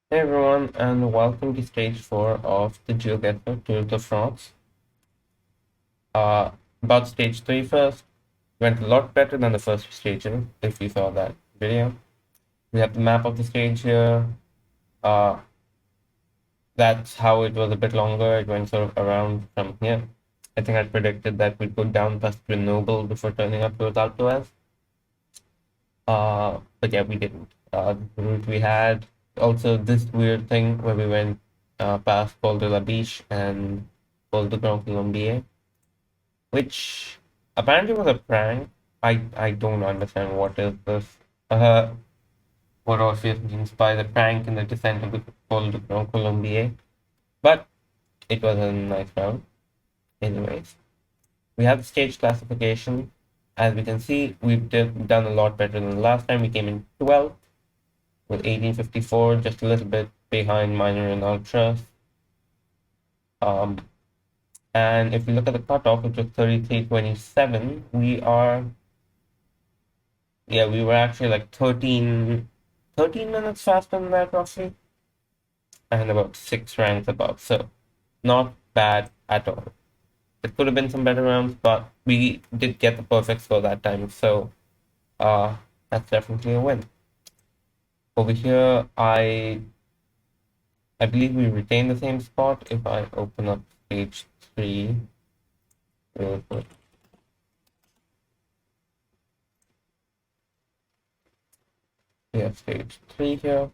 Hey everyone, and welcome to stage 4 of the GeoGuessr Tour de France. Uh, about stage 3 first, went a lot better than the first stages, if you saw that video. We have the map of the stage here. Uh, that's how it was a bit longer. It went sort of around from here. I think I predicted that we'd go down past Grenoble before turning up towards Alpe. But yeah, we didn't. The route we had, also this weird thing where we went past Paul de la Biche and Paul de Grand Colombier, which apparently was a prank. I don't understand what is this. Uh, what Orpheus means by the prank in the descent of the Paul de Grand Colombier, but it was a nice round. Anyways, we have the stage classification. As we can see, we've done a lot better than the last time. We came in 12th with 1854, just a little bit behind minor and ultras. Um, and if we look at the cutoff, which was 33.27, we were actually like 13 minutes faster than that roughly, and about 6 ranks above. So not bad at all. It could have been some better rounds, but we did get the perfect score that time. So that's definitely a win. Over here, I believe we retain the same spot if I open up stage 3 real quick. We have stage 3 here.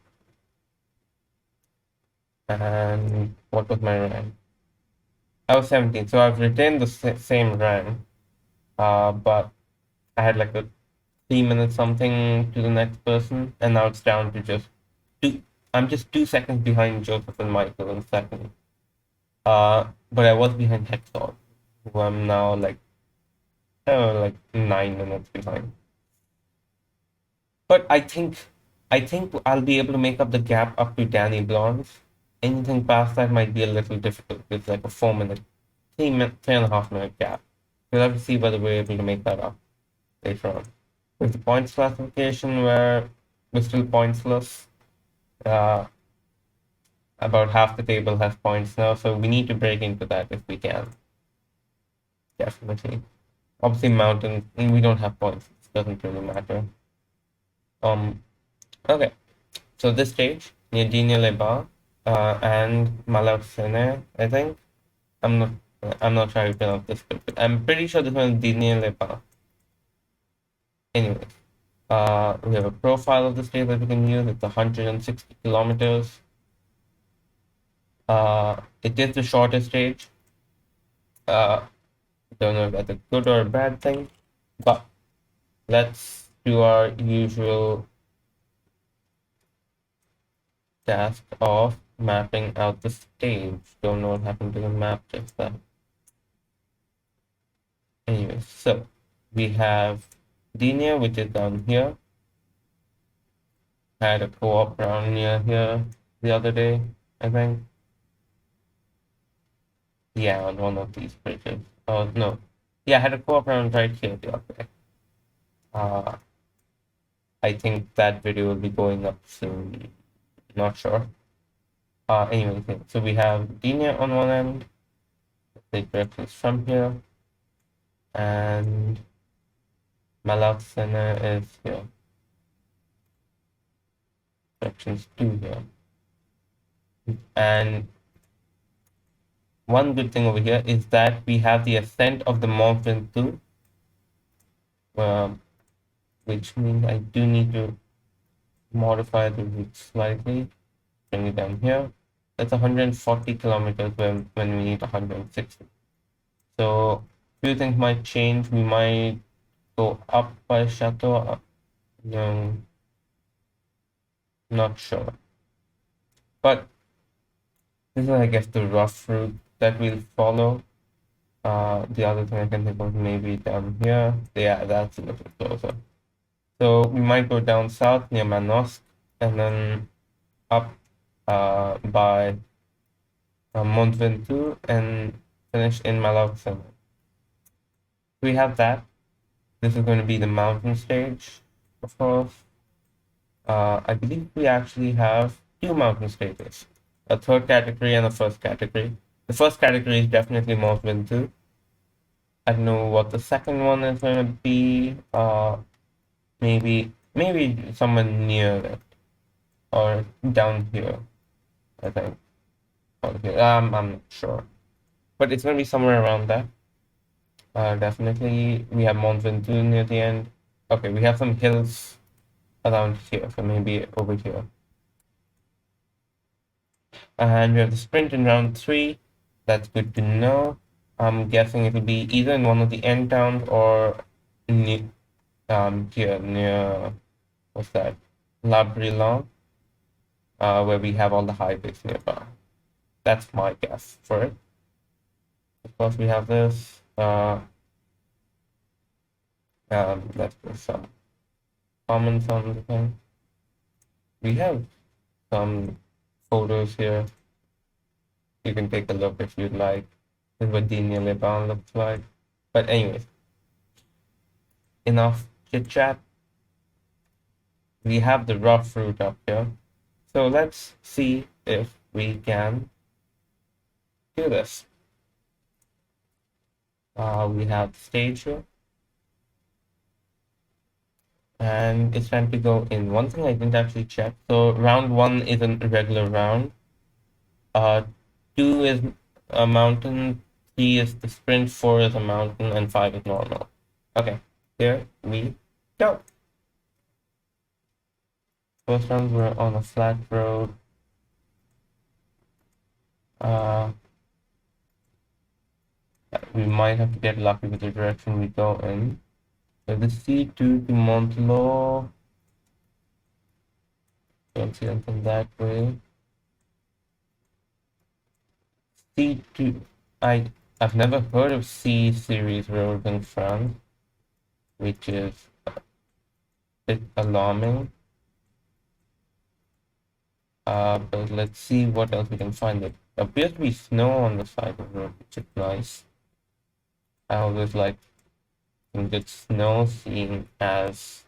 And what was my rank? I was 17, so I've retained the same rank, but I had like a 3 minute something to the next person, and now it's down to just two. I'm just 2 seconds behind Joseph and Michael in second. But I was behind Hector, who I'm now like 9 minutes behind. But I think I'll be able to make up the gap up to Danny Blonde. Anything past that might be a little difficult. It's like a 4 minute, 3.5 minute gap. We'll have to see whether we're able to make that up later on. With the points classification, where we're still pointsless. Uh, about half the table has points now, so we need to break into that if we can. Definitely. Obviously, mountains, we don't have points. It doesn't really matter. Okay. So this stage near Digne-les-Bains and Malaucène, I think. I'm not I'm not sure how to pronounce this, but I'm pretty sure this one is Digne-les-Bains. Anyways, we have a profile of the stage that we can use. It's 160 kilometers. It is the shortest stage. Don't know if that's a good or a bad thing, but let's do our usual task of mapping out the stage. Don't know what happened to the map just then. Anyway, so we have Digne, which is down here. I had a co-op round near here the other day, I think. Yeah, on one of these bridges. Oh, no. Yeah, I had a co-op round right here the other day. I think that video will be going up soon. Not sure. Anyway, so we have Digne on one end. The directions from here. And Malaucène is here. Directions 2 here. And one good thing over here is that we have the ascent of the Mont Ventoux, which means I do need to modify the route slightly. Bring it down here. That's 140 kilometers when we need 160. So few things might change. We might go up by Chateau. No, not sure. But this is, I guess, the rough route that we'll follow. The other thing I can think of maybe down here. Yeah, that's a little closer. So we might go down south near Manosque and then up by Mont Ventoux and finish in Malaucène. We have that. This is going to be the mountain stage, of course. I believe we actually have two mountain stages, a third category and a first category. The first category is definitely Mont Ventoux. I don't know what the second one is going to be. Maybe somewhere near it or down here. I think. Okay, I'm not sure, but it's going to be somewhere around that. Definitely, we have Mont Ventoux near the end. Okay, we have some hills around here, so maybe over here. And we have the sprint in round 3. That's good to know. I'm guessing it will be either in one of the end towns or near, here near, what's that? La Brillant, where we have all the highways nearby. That's my guess for it. Of course, we have this. Let's put some comments on the thing. We have some photos here. You can take a look if you'd like. This is what Digne-les-Bains looks like. But anyways, enough chit chat. We have the rough route up here. So let's see if we can do this. We have the stage here. And it's time to go in. One thing I didn't actually check. So round 1 is an irregular round. 2 is a mountain, 3 is the sprint, 4 is a mountain, and 5 is normal. Okay, here we go. First round we're on a flat road. We might have to get lucky with the direction we go in. So the C2 to Montelot. Don't see anything that way. C2. I've never heard of C series roads in France, which is a bit alarming. But let's see what else we can find. There appears to be snow on the side of the road, which is nice. I always like some good snow, seeing as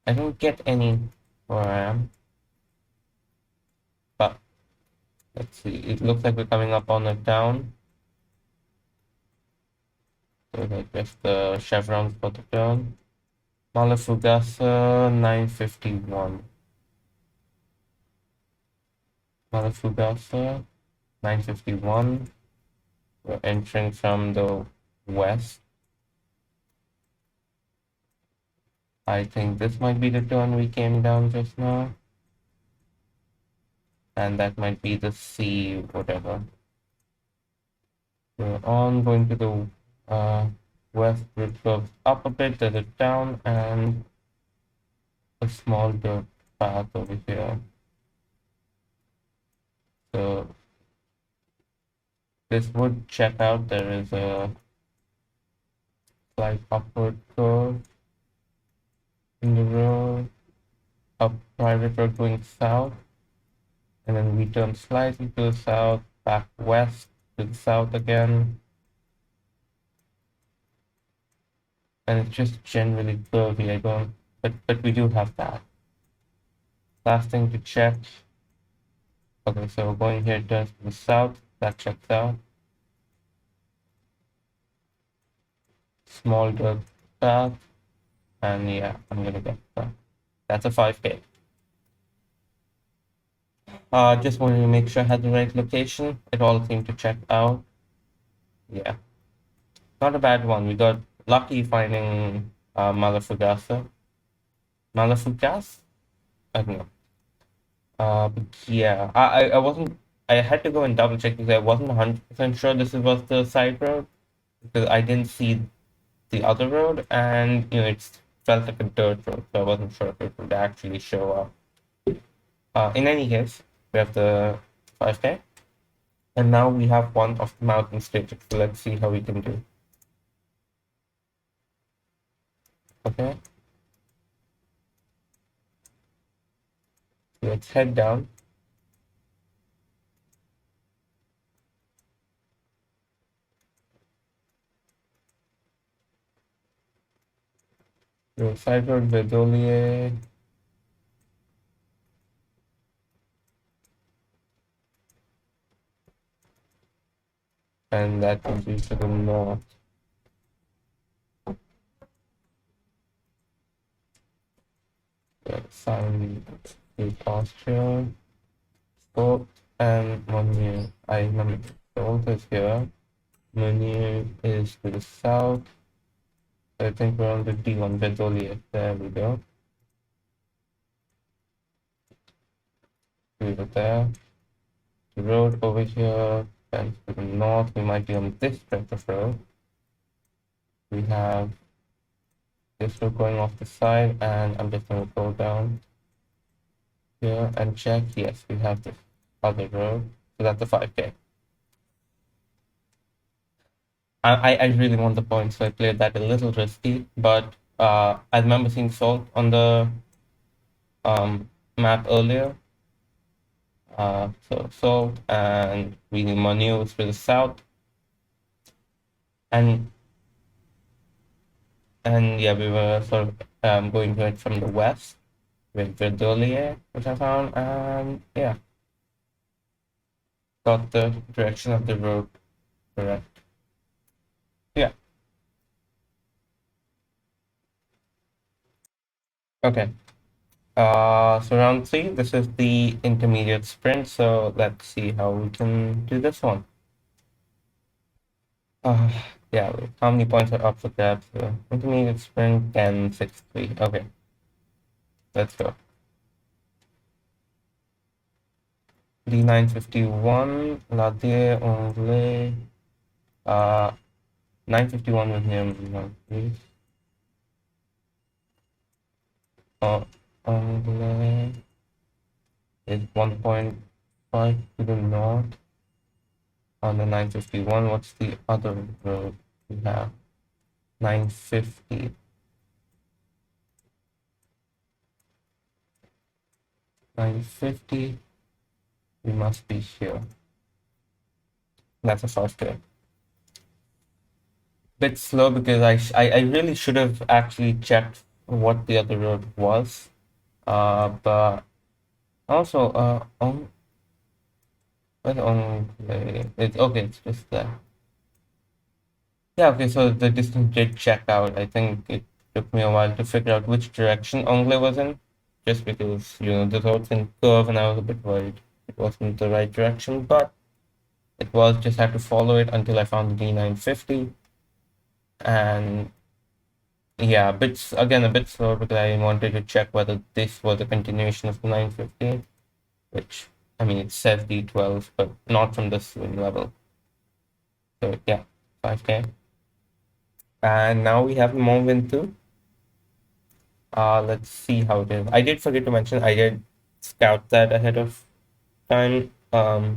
I don't get any where I am. But let's see, it looks like we're coming up on a town. So I guess the chevrons for the town. Malaucène 951. Malaucène 951. We're entering from the west. I think this might be the turn we came down just now. And that might be the sea, whatever. We're on, going to the west, which goes up a bit. There's a town and a small dirt path over here. So this would check out. There is a slight upward curve in the road, a private road going south, and then we turn slightly to the south, back west to the south again, and it's just generally curvy. I don't, but we do have that. Last thing to check. Okay, so going here turns to the south. That checks out. Small dirt path, and yeah, I'm gonna get that. That's a 5K. Just wanted to make sure I had the right location. It all seemed to check out. Yeah, not a bad one. We got lucky finding Malaucène. Malaucène? I don't know. But yeah, I wasn't. I had to go and double check because I wasn't 100% sure this was the side road because I didn't see the other road, and it felt like a dirt road, so I wasn't sure if it would actually show up. In any case, we have the 5K, and now we have one of the mountain stages. So let's see how we can do. Okay, let's head down. The side road Verdolier. and that would be to the north. Sign the posture, scope, and menu. I remember Salt is here. Menu is to the south. I think we're on the D1 Bedolier. There we go. We were there. The road over here, and to the north, we might be on this stretch of road. We have this road going off the side, and I'm just going to go down here and check. Yes, we have this other road. So that's a 5K. I really want the points, so I played that a little risky, but I remember seeing Salt on the map earlier. So Salt and reading Manu to the south. And yeah, we were sort of going to it from the west with Verdolier, which I found, and yeah, got the direction of the road correct. Yeah. Okay. So round 3, this is the intermediate sprint, so let's see how we can do this one. Yeah, how many points are up for grabs? Intermediate sprint, 10, 6, 3. Okay, let's go. D951, Ladier, Anglais, 951 with him, please. Anglais is 1.5 to the north on the 951. What's the other road we have? 950. 950. We must be here. That's a first day. Bit slow because I really should have actually checked what the other road was. But also it's okay, it's just there. Yeah, okay, so the distance did check out. I think it took me a while to figure out which direction Anglais was in, just because, the road's in curve and I was a bit worried it wasn't the right direction, but it was, just had to follow it until I found the D950. And yeah, a bit slow because I wanted to check whether this was a continuation of the 950, which, I mean, it says D12, but not from this swing level. So yeah, 5K. And now we have Mont Ventoux. Let's see how it is. I did forget to mention, I did scout that ahead of time a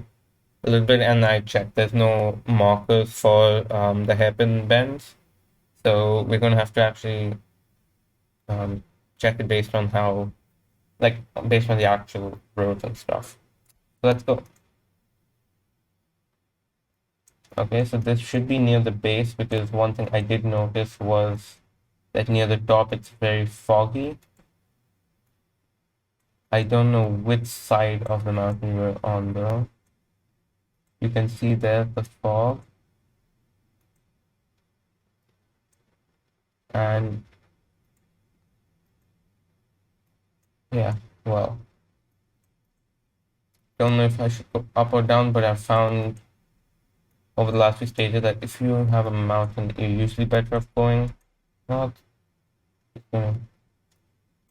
little bit, and I checked. There's no markers for the hairpin bends, so we're gonna have to actually check it based on how, like, based on the actual roads and stuff. So let's go. Okay, so this should be near the base, because one thing I did notice was that near the top it's very foggy. I don't know which side of the mountain we're on though. You can see there the fog. And yeah, well, don't know if I should go up or down, but I found over the last few stages that if you have a mountain, you're usually better off going north. It's gonna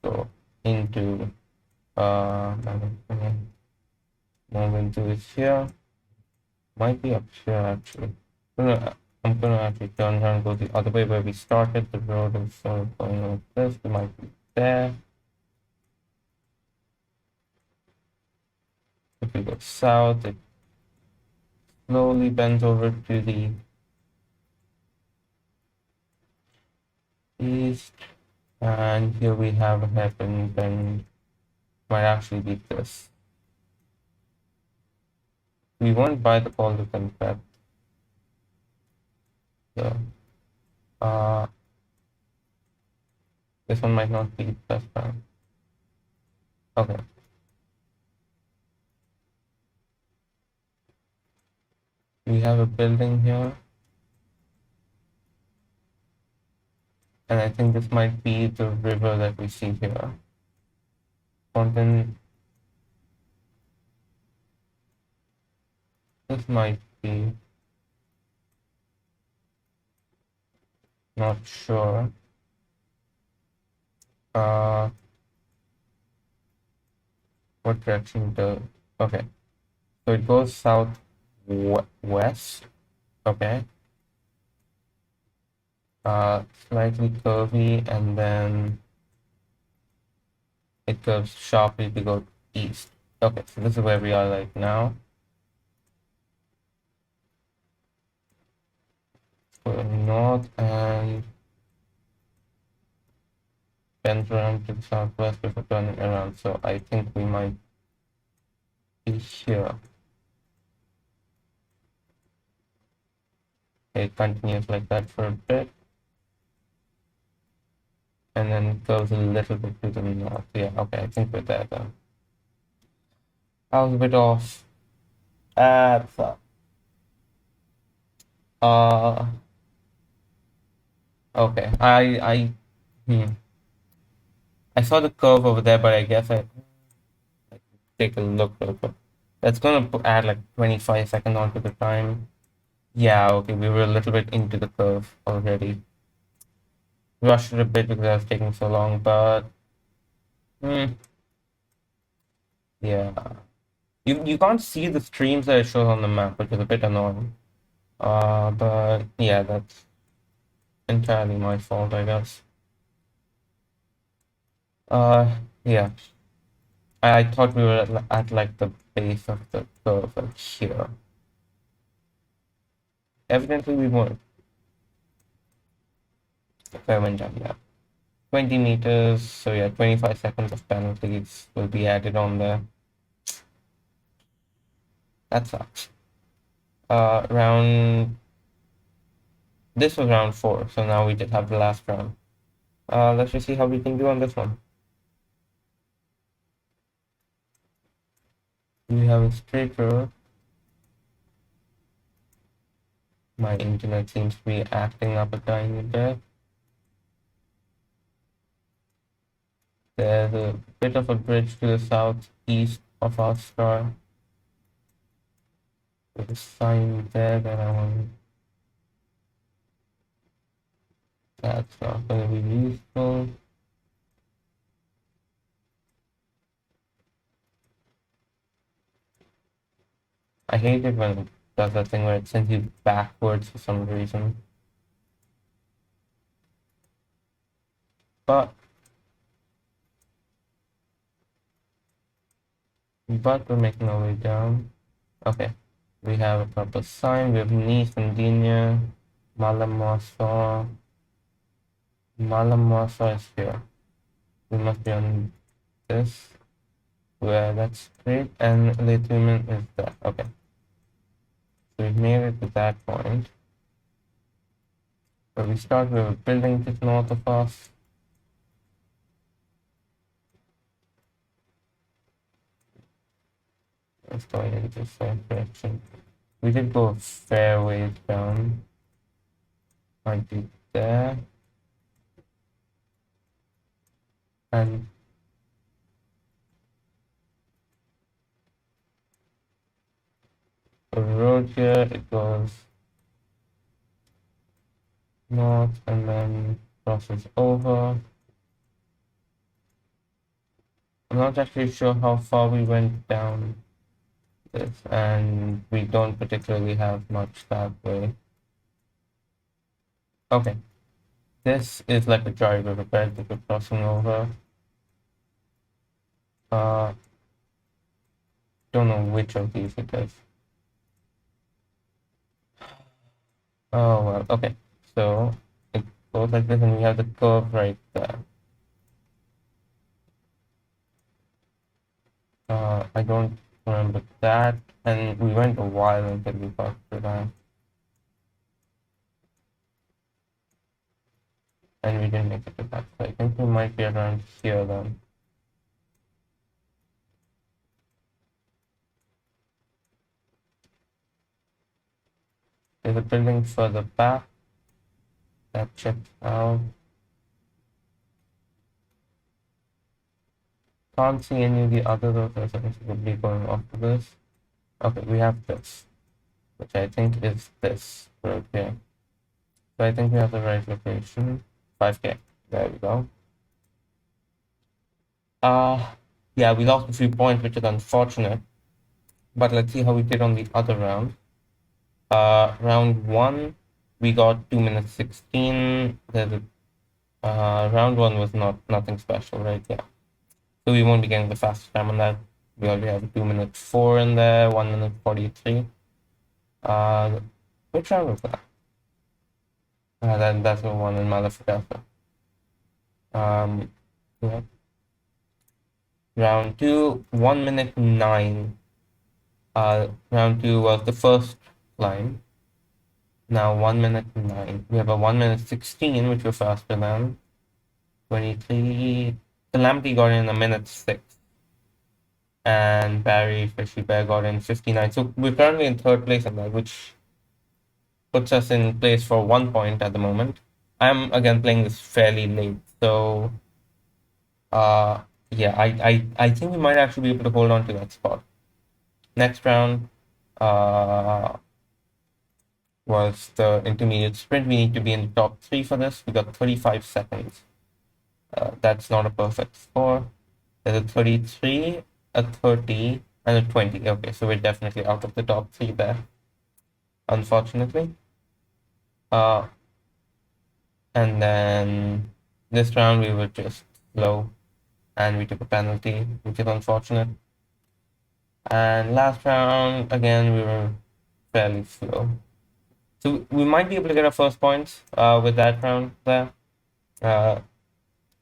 go into move into it here. Might be up here actually. I'm gonna actually turn around and go the other way where we started. The road is sort of going like this. We might be there. If we go south, it slowly bends over to the east. And here we have a hairpin bend. Might actually be this. We won't buy the Calder concept. So, this one might not be the best time. Okay. We have a building here, and I think this might be the river that we see here. Fountain. This might be. Not sure. Uh, what direction does? Okay, so it goes south west. Okay. Slightly curvy, and then it curves sharply to go east. Okay, so this is where we are right now. Going north and bend around to the southwest before turning around. So I think we might be here. It continues like that for a bit, and then it goes a little bit to the north. Yeah, okay, I think we're there then. I was a bit off. So, uh, okay. I saw the curve over there, but I guess I take a look real quick. That's gonna add like 25 seconds onto the time. Yeah, okay, we were a little bit into the curve already. Rushed it a bit because I was taking so long, but yeah. You can't see the streams that it shows on the map, which is a bit annoying. But yeah, that's entirely my fault, I guess. Yeah. I thought we were at like the base of the curve, like here. Evidently we weren't. I went down, yeah. 20 meters, so yeah, 25 seconds of penalties will be added on there. That sucks. Round. This was round 4, so now we just have the last round. Let's just see how we can do on this one. We have a straight road. My internet seems to be acting up a tiny bit. There's a bit of a bridge to the southeast of our star. With a sign there that I want. That's not going to be useful. I hate it when it does that thing where it sends you backwards for some reason. But we're making our way down. Okay. We have a proper sign. We have Nice and Digne. Malaucène. Malaucène is here. We must be on this. Where that's straight, and Lithuanian is there. Okay. So we've made it to that point. So we start with a building just north of us. It's going in the same direction. We did go a fair ways down. Might be there. And the road here, it goes north and then crosses over. I'm not actually sure how far we went down this, and we don't particularly have much that way. Okay. This is like a dry river bed that we're crossing over. Don't know which of these it is. Oh, well, okay. So it goes like this, and we have the curve right there. I don't remember that, and we went a while until we got to that. And we didn't make it to that, so I think we might be around here then. There's a building further back. That checked out. Can't see any of the other roads that are supposedly going off to this. Okay, we have this, which I think is this road here. So I think we have the right location. 5K. There we go. Yeah, we lost a few points, which is unfortunate. But let's see how we did on the other round. Round 1, we got 2 minutes 16. Round 1 was nothing special, right? Yeah. So we won't be getting the fastest time on that. We already have 2 minutes 4 in there, 1 minute 43. Which round was that? That's the one in Malaucène. Yeah. Round 2, 1 minute 9. Round 2 was the first line. Now 1 minute 9. We have a 1 minute 16, which was faster than 23. Calamity got in a minute 6. And Barry Fishy Bear got in 59. So we're currently in third place in that, which puts us in place for 1 point at the moment. I'm again playing this fairly late, so yeah, I think we might actually be able to hold on to that spot. Next round was the intermediate sprint. We need to be in the top 3 for this. We got 35 seconds. That's not a perfect score. There's a 33, a 30, and a 20. Okay, so we're definitely out of the top 3 there, unfortunately. And then this round we were just slow and we took a penalty, which is unfortunate. And last round, again, we were fairly slow. So we might be able to get our first points with that round there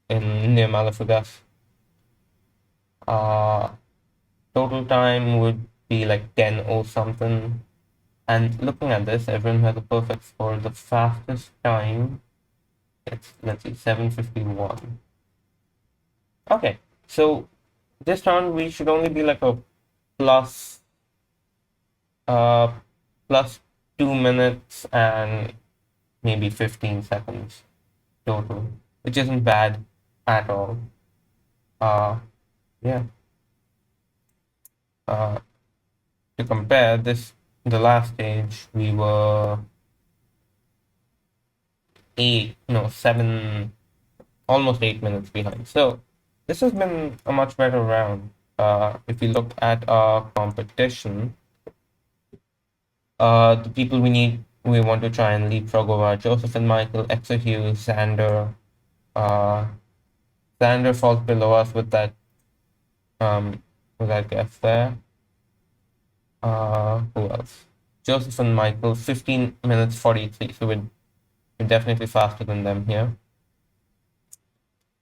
in near Malafugas. Total time would be like 10 or something. And looking at this, everyone has a perfect score. The fastest time, let's see, 7:51. Okay, so this round we should only be like a plus 2 minutes and maybe 15 seconds total, which isn't bad at all. Yeah. To compare this, the last stage we were 7, almost 8 minutes behind. So this has been a much better round. If we look at our competition, the people we want to try and leapfrog over are Joseph and Michael, Exohue, Xander. Xander falls below us with that guess there. Who else? Joseph and Michael, 15 minutes 43. So we're definitely faster than them here.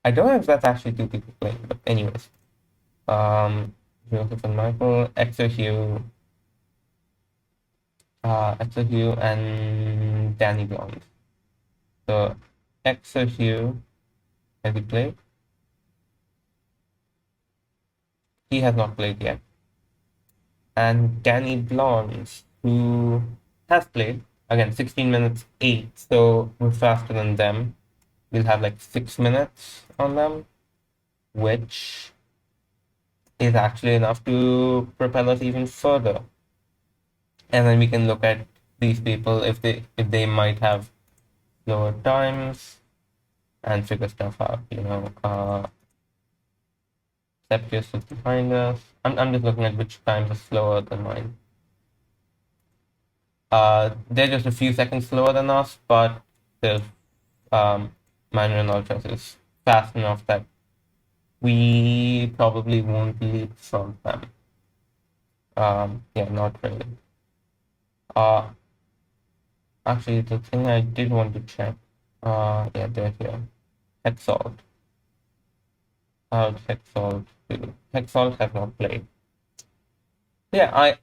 I don't know if that's actually 2 people playing, but anyways. Joseph and Michael, Exohue and Danny Blonde. So Exohue, has he played? He has not played yet. And Danny Blonde, who has played, again, 16 minutes 8, so we're faster than them. We'll have like 6 minutes on them, which is actually enough to propel us even further. And then we can look at these people if they might have slower times and figure stuff out, you know. Septius is behind us. I'm just looking at which times are slower than mine. They're just a few seconds slower than us, but there's minor and ultras is fast enough that we probably won't leap from them. Yeah, not really. Actually, the thing I did want to check. Yeah, they're here. Hexalt. How's Hexalt do? Hexalt has not played. Yeah,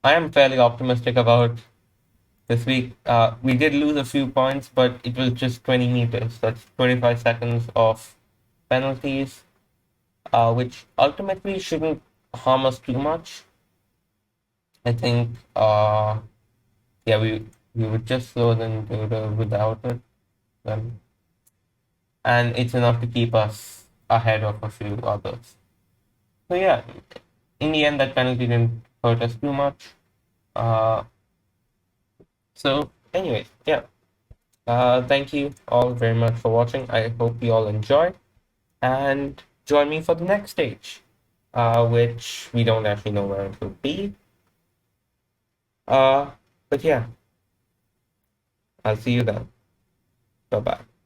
I am fairly optimistic about this week. We did lose a few points, but it was just 20 meters. That's 25 seconds of penalties, which ultimately shouldn't harm us too much. I think, yeah, we were just slower than Toyota without it. Um, and it's enough to keep us ahead of a few others. So yeah, in the end, that penalty didn't hurt us too much. Uh, so anyway, yeah. Thank you all very much for watching. I hope you all enjoyed, and join me for the next stage, which we don't actually know where it will be. But yeah, I'll see you then. Bye bye.